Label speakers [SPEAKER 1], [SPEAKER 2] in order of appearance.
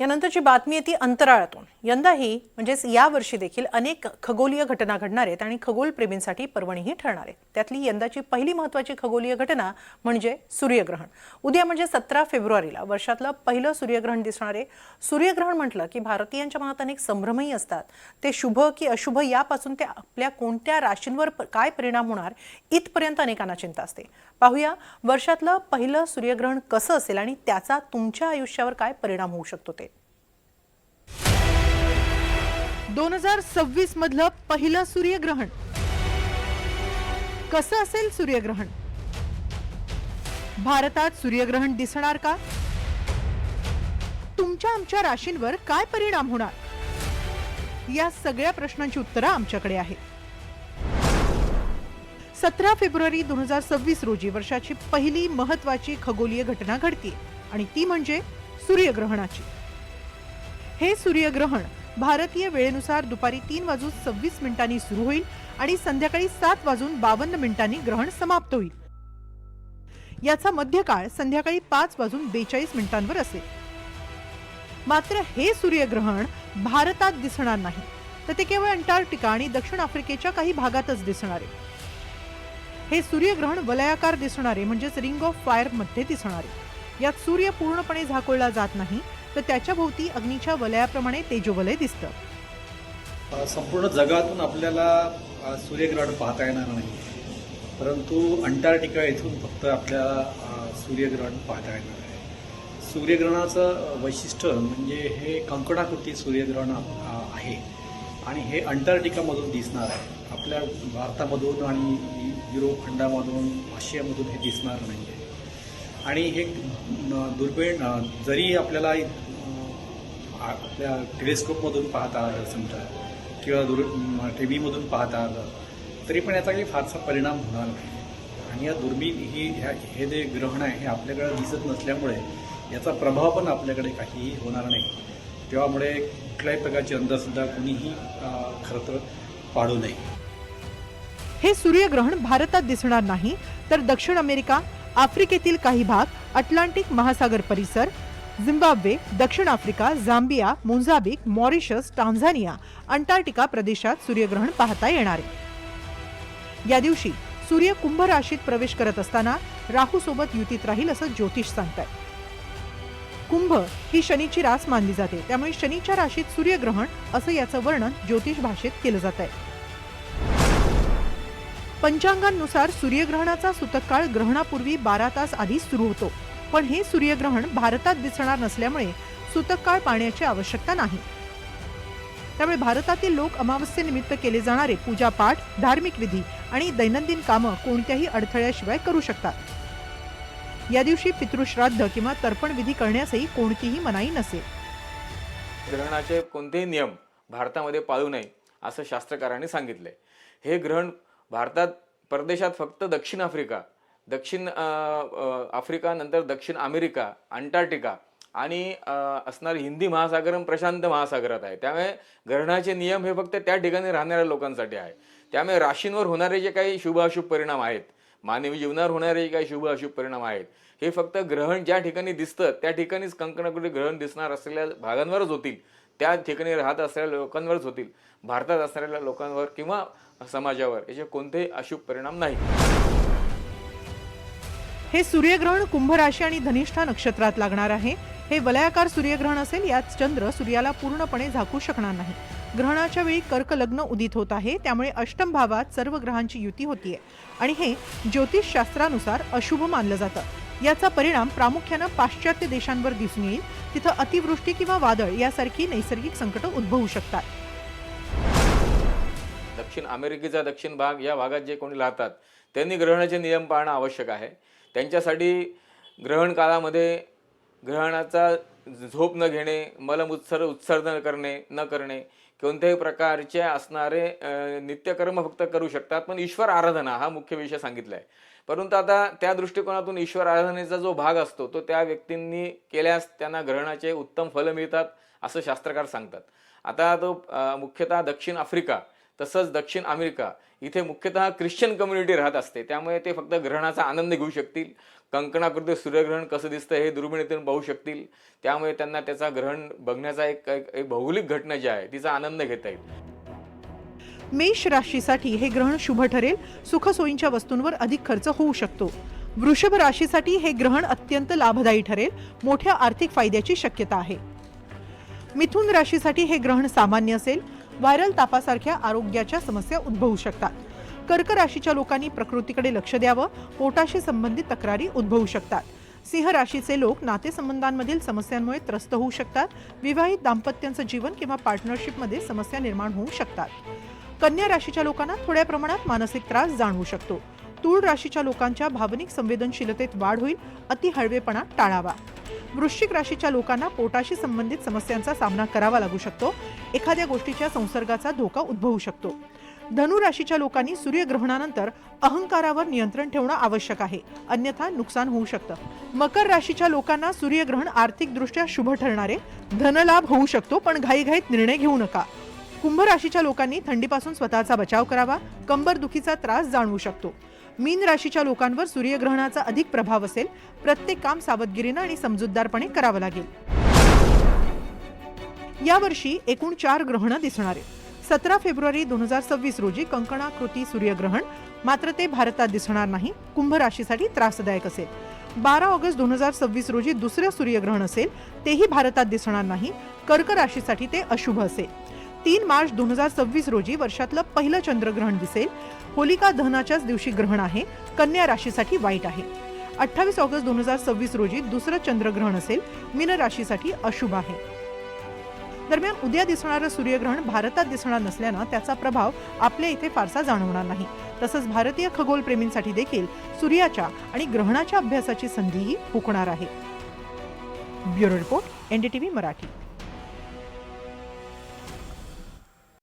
[SPEAKER 1] यानंतरची बातमी येते अंतराळातून। यंदाही म्हणजेच या वर्षी देखील अनेक खगोलीय घटना घडणार आहेत आणि खगोलप्रेमींसाठी पर्वणीही ठरणार आहे। त्यातली यंदाची पहिली महत्त्वाची खगोलीय घटना म्हणजे सूर्यग्रहण। उद्या म्हणजे 17 फेब्रुवारीला वर्षातलं पहिलं सूर्यग्रहण दिसणार आहे। सूर्यग्रहण म्हटलं की भारतीयांच्या मनात अनेक संभ्रमही असतात। ते शुभ की अशुभ यापासून ते आपल्या कोणत्या राशींवर काय परिणाम होणार इथपर्यंत अनेकांना चिंता असते। पाहूया वर्षातलं पहिलं सूर्यग्रहण कसं असेल आणि त्याचा तुमच्या आयुष्यावर काय परिणाम होऊ शकतो ते। 2026 मधलं पहिलं सूर्यग्रहण कसं असेल? सूर्यग्रहण भारतात सूर्यग्रहण दिसणार का? तुमच्या आमच्या राशींवर काय परिणाम होणार? या सगळ्या प्रश्नांची उत्तरं आमच्याकडे आहेत। 17 फेब्रुवारी 2026 रोजी वर्षाची पहिली महत्त्वाची खगोलीय घटना घडते आणि ती म्हणजे सूर्यग्रहणाची। हे सूर्यग्रहण भारतीय वेळेनुसार दुपारी 3:26 सुरू होईल आणि संध्याकाळी 7:52 ग्रहण समाप्त होईल। याचा मध्यकाळ संध्याकाळी 5:42 असेल। मात्र हे सूर्यग्रहण भारतात दिसणार नाही, तर ते केवळ अंटार्क्टिका आणि दक्षिण आफ्रिकेच्या काही भागातच दिसणार आहे। हे सूर्यग्रहण वलयाकार दिसणारे म्हणजेच रिंग ऑफ फायर मध्ये दिसणारे। यात सूर्य पूर्णपणे झाकळला जात नाही, तर त्याच्या भोवती अग्नीच्या वलयाप्रमाणे तेजोवलय दिसतं।
[SPEAKER 2] संपूर्ण जगातून आपल्याला सूर्यग्रहण पाहता येणार नाही, परंतु अंटार्क्टिका येथून फक्त आपल्याला सूर्यग्रहण पाहता येणार आहे। सूर्यग्रहणाचं वैशिष्ट्य म्हणजे हे कंकणाकृती सूर्यग्रहण आहे आणि हे अंटार्क्टिकामधून दिसणार आहे। आपल्या भारतामधून आणि युरोप खंडामधून आशियामधून हे दिसणार नाही आहे। आणि हे दुर्बीण जरी आपल्याला आपल्या टेलिस्कोपमधून पाहता आलं समजा किंवा टीव्हीमधून पाहता आलं, तरी पण याचा काही फारसा परिणाम होणार नाही। आणि या दुर्बीण हे जे ग्रहण आहे हे आपल्याकडे दिसत नसल्यामुळे याचा प्रभाव पण आपल्याकडे काहीही होणार नाही। त्यामुळे कुठल्याही प्रकारची अंधश्रद्धा कुणीही खरं तर पाडू नये।
[SPEAKER 1] हे सूर्यग्रहण भारतात दिसणार नाही, तर दक्षिण अमेरिका, आफ्रिकेतील काही भाग, अटलांटिक महासागर परिसर, झिम्बाब्वे, दक्षिण Africa, Zambia, Mozambique, Mauritius, Tanzania, Antarctica प्रदेशात सूर्यग्रहण पाहता येणार आहे। या दिवशी सूर्य कुंभ राशीत प्रवेश करत असताना राहू सोबत युतीत राहील असं ज्योतिष सांगताय। कुंभ ही शनीची रास मानली जाते, त्यामुळे शनीच्या राशीत सूर्यग्रहण असं याचं वर्णन ज्योतिष भाषेत केलं जात आहे। पंचांगानुसार सूर्यग्रहणाचा सूतक काळ ग्रहणापूर्वी 12 तास आधी सुरू होतो, पण हे सूर्यग्रहण भारतात दिसणार नसल्यामुळे सूतक काळ पाळण्याची आवश्यकता नाही। त्यामुळे भारतातील लोक अमावस्येनिमित्त केले जाणारे पूजापाठ, धार्मिक विधी आणि दैनंदिन कामं कोणत्याही अडथळ्याशिवाय करू शकतात। या दिवशी पितृश्राद्ध किंवा तर्पण विधी करण्यासही कोणतीही मनाई नसेल।
[SPEAKER 3] ग्रहणाचे कोणतेही नियम भारतामध्ये पाळू नये असं शास्त्रकारांनी सांगितलंय। हे ग्रहण भारतात परदेशात फक्त दक्षिण आफ्रिका नंतर दक्षिण अमेरिका, अंटार्क्टिका आणि असणारे हिंदी महासागर आणि प्रशांत महासागरात आहे। त्यामुळे ग्रहणाचे नियम हे फक्त त्या ठिकाणी राहणाऱ्या लोकांसाठी आहे। त्यामुळे राशींवर होणारे जे काही शुभ अशुभ परिणाम आहेत, मानवी जीवनावर होणारे जे काही शुभ अशुभ परिणाम आहेत, हे फक्त ग्रहण ज्या ठिकाणी दिसतं त्या ठिकाणीच कंकणाकृती ग्रहण दिसणार असलेल्या भागांवरच होतील, त्या ठिकाणी राहत असलेल्या लोकांवरच होतील। भारतात असणाऱ्या लोकांवर किंवा समाजावर याचे कोणतेही अशुभ परिणाम नाही।
[SPEAKER 1] हे सूर्यग्रहण कुंभ राशी आणि धनिष्ठा नक्षत्रात लागणार आहे। हे वलयाकार सूर्यग्रहण असेल, यात चंद्र सूर्याला पूर्णपणे झाकू शकणार नाही। ग्रहणाच्या वेळी कर्क लग्न उदित होत आहे, त्यामुळे अष्टम भावात सर्व ग्रहांची युती होतीये आणि हे ज्योतिष शास्त्रानुसार अशुभ मानलं जातं। याचा परिणाम प्रामुख्याने पाश्चात्य देशांवर दिसून येईल। तिथं अतिवृष्टी किंवा वादळ यासारखी नैसर्गिक संकट उद्भवू शकतात।
[SPEAKER 3] दक्षिण अमेरिकेचा दक्षिण भाग या भागात जे कोणी राहतात त्यांनी ग्रहणाचे नियम पाळणं आवश्यक आहे। त्यांच्यासाठी ग्रहण काळामध्ये ग्रहणाचा झोप न घेणे, उत्सर्जन न करणे, कोणत्याही प्रकारचे असणारे नित्यकर्म फक्त करू शकतात, पण ईश्वर आराधना हा मुख्य विषय सांगितलाय। परंतु आता त्या दृष्टिकोनातून ईश्वर आराधनेचा जो भाग असतो तो त्या व्यक्तींनी केल्यास त्यांना ग्रहणाचे उत्तम फल मिळतात असं शास्त्रकार सांगतात। आता तो मुख्यतः दक्षिण आफ्रिका तसंच दक्षिण अमेरिका इथे मुख्यतः ख्रिश्चन कम्युनिटी राहत असते, त्यामुळे ते फक्त ग्रहणाचा आनंद घेऊ शकतील. कंकणाकृती सूर्यग्रहण कसं दिसतं हे दुर्बिणीतून पाहू शकतील. त्यामुळे त्यांना त्याचा ग्रहण बघण्याचा एक भौगोलिक घटना जी आहे तिचा आनंद घेता येईल.
[SPEAKER 1] मेष राशीसाठी हे ग्रहण शुभ ठरेल. सुखसोयींच्या वस्तूंवर अधिक खर्च होऊ शकतो. वृषभ राशीसाठी हे ग्रहण अत्यंत लाभदायी ठरेल. मोठ्या आर्थिक फायद्याची शक्यता आहे. मिथुन राशीसाठी हे ग्रहण सामान्य असेल. व्हायरल तापासारख्या आरोग्याच्या समस्या उद्भवू शकतात. कर्क राशीच्या लोकांनी प्रकृतीकडे लक्ष द्यावं. पोटाशी संबंधित तक्रारी उद्भवू शकतात. सिंह राशीचे लोक नातेसंबंधांमधील समस्यांमुळे त्रस्त होऊ शकतात. विवाहित दाम्पत्यांचं जीवन किंवा पार्टनरशिपमध्ये समस्या निर्माण होऊ शकतात. कन्या राशीच्या लोकांना थोड्या प्रमाणात मानसिक त्रास जाणवू शकतो. तूळ राशीच्या लोकांच्या भावनिक संवेदनशीलतेत वाढ होईल. अति हळवेपणा टाळावा. वृश्चिक राशीच्या लोकांना पोटाशी संबंधित समस्यांचा सामना करावा लागू शकतो. एखाद्या गोष्टीच्या संसर्गाचा धोका उद्भवू शकतो. धनु राशीच्या लोकांनी सूर्यग्रहणानंतर अहंकारावर नियंत्रण ठेवणं आवश्यक आहे, अन्यथा नुकसान होऊ शकतं. मकर राशीच्या लोकांना सूर्यग्रहण आर्थिकदृष्ट्या शुभ ठरणारे. धनलाभ होऊ शकतो, पण घाईघाईत निर्णय घेऊ नका. कुंभ राशीच्या लोकांनी थंडीपासून स्वतःचा बचाव करावा. कंबरदुखीचा त्रास जाणवू शकतो. मीन राशीच्या लोकांवर सूर्यग्रहणाचा अधिक प्रभाव असेल. प्रत्येक काम सावधगिरीनं आणि समजूतदारपणे करावं लागेल. यावर्षी एकूण 4 ग्रहणं दिसणार आहेत. 17 फेब्रुवारी 2026 रोजी कंकणाकृती सूर्यग्रहण, मात्र ते भारतात दिसणार नाही. कुंभ राशीसाठी त्रासदायक असेल. 12 ऑगस्ट 2026 रोजी दुसरं सूर्यग्रहण असेल, तेही भारतात दिसणार नाही. कर्क राशीसाठी ते अशुभ असेल. 3 मार्च 2026 रोजी वर्षातलं पहिलं चंद्रग्रहण दिसेल. होलिका दहनाच्याच दिवशी ग्रहण आहे. कन्या राशीसाठी वाईट आहे. 28 ऑगस्ट 2026 रोजी दुसरं चंद्रग्रहण असेल. मीन राशीसाठी अशुभ आहे. दरम्यान उद्या दिसणारं सूर्यग्रहण भारतात दिसणार नसल्यानं त्याचा प्रभाव आपल्या इथे फारसा जाणवणार नाही. तसंच भारतीय खगोलप्रेमींसाठी देखील सूर्याच्या आणि ग्रहणाच्या अभ्यासाची संधीही हुकणार आहे. Bureau report, NDTV Marathi.